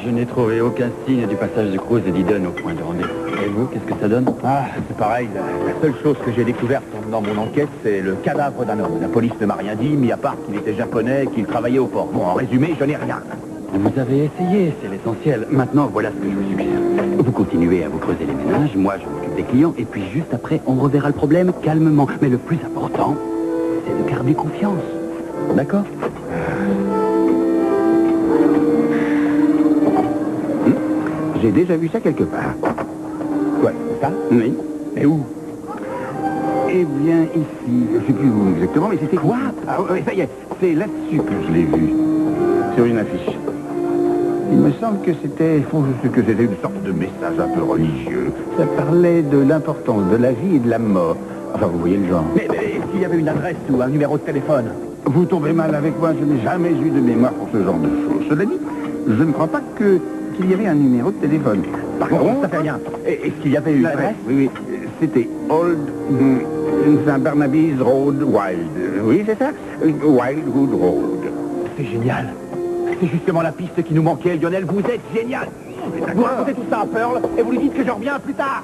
Je n'ai trouvé aucun signe du passage de Cruz et d'Eden au point de rendez-vous. Et vous, qu'est-ce que ça donne? Ah, c'est pareil. La seule chose que j'ai découverte dans mon enquête, c'est le cadavre d'un homme. La police ne m'a rien dit, mis à part qu'il était japonais et qu'il travaillait au port. Bon, en résumé, je n'ai rien. Vous avez essayé, c'est l'essentiel. Maintenant, voilà ce que je vous suggère. Vous continuez à vous creuser les ménages, moi je m'occupe des clients, et puis juste après, on reverra le problème calmement. Mais le plus important, c'est de garder confiance. D'accord? J'ai déjà vu ça quelque part. Quoi, ça? Oui. Mais où? Eh bien, ici. Je sais plus où exactement, mais c'était quoi? Ah oui, ça y est, c'est là-dessus que je l'ai vu. Sur une affiche. Il me semble que c'était une sorte de message un peu religieux. Ça parlait de l'importance de la vie et de la mort. Enfin, vous voyez le genre. Mais est-ce qu'il y avait une adresse ou un numéro de téléphone? Vous tombez mal avec moi, je n'ai jamais eu de mémoire pour ce genre de choses. Cela dit, je ne crois pas qu'il y avait un numéro de téléphone. Par contre, ça fait rien. Est-ce qu'il y avait une adresse? Oui, c'était Old Saint-Barnaby's Road Wild. Oui, c'est ça? Wildwood Road. C'est génial. C'est justement la piste qui nous manquait, Lionel. Vous êtes génial. Vous racontez tout ça à Pearl et vous lui dites que je reviens plus tard.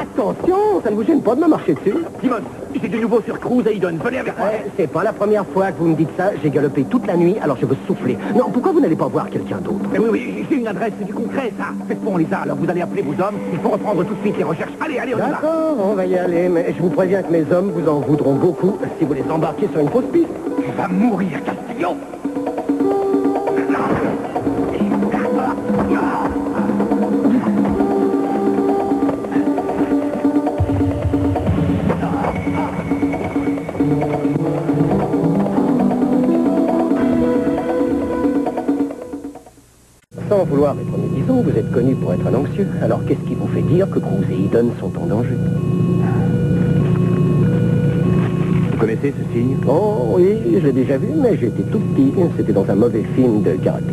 Attention, ça ne vous gêne pas de me marcher dessus? Simon, j'ai du nouveau sur Cruz et Eden. Venez avec moi. C'est pas la première fois que vous me dites ça. J'ai galopé toute la nuit, alors je veux souffler. Non, pourquoi vous n'allez pas voir quelqu'un d'autre? Mais oui, j'ai une adresse, c'est du concret, ça. Faites pas, on les a, alors vous allez appeler vos hommes. Il faut reprendre tout de suite les recherches. Allez, on y va. D'accord, on va y aller, mais je vous préviens que mes hommes vous en voudront beaucoup si vous les embarquez sur une fausse piste. Tu vas mourir, Castillo. Sans vouloir être médisant, vous êtes connu pour être un anxieux. Alors qu'est-ce qui vous fait dire que Cruz et Eden sont en danger? Vous connaissez ce signe? Oh oui, je l'ai déjà vu, mais j'étais tout petit. C'était dans un mauvais film de karaté.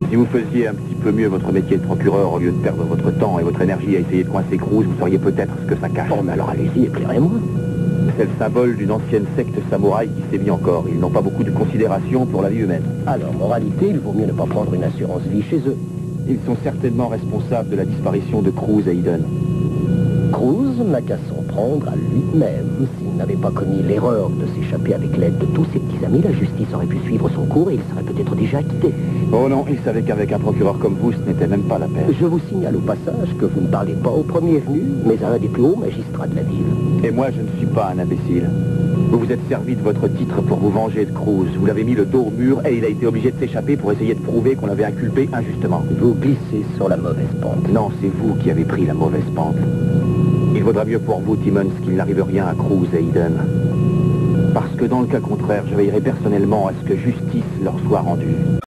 Si vous faisiez un petit peu mieux votre métier de procureur au lieu de perdre votre temps et votre énergie à essayer de coincer Cruz, vous sauriez peut-être ce que ça cache. Bon, mais alors allez-y, éclairez-moi. C'est le symbole d'une ancienne secte samouraï qui sévit encore. Ils n'ont pas beaucoup de considération pour la vie humaine. Alors, moralité, il vaut mieux ne pas prendre une assurance vie chez eux. Ils sont certainement responsables de la disparition de Cruz et Eden. Cruz n'a qu'à s'en prendre à lui-même. S'il n'avait pas commis l'erreur de s'échapper avec l'aide de tous ses petits amis, la justice aurait pu suivre son cours et il serait peut-être déjà acquitté. Oh non, il savait qu'avec un procureur comme vous, ce n'était même pas la peine. Je vous signale au passage que vous ne parlez pas au premier venu, mais à un des plus hauts magistrats de la ville. Et moi, je ne suis pas un imbécile. Vous vous êtes servi de votre titre pour vous venger de Cruz. Vous l'avez mis le dos au mur et il a été obligé de s'échapper pour essayer de prouver qu'on l'avait inculpé injustement. Vous glissez sur la mauvaise pente. Non, c'est vous qui avez pris la mauvaise pente. Il vaudra mieux pour vous, Timmons, qu'il n'arrive rien à Cruz et Eden. Parce que dans le cas contraire, je veillerai personnellement à ce que justice leur soit rendue.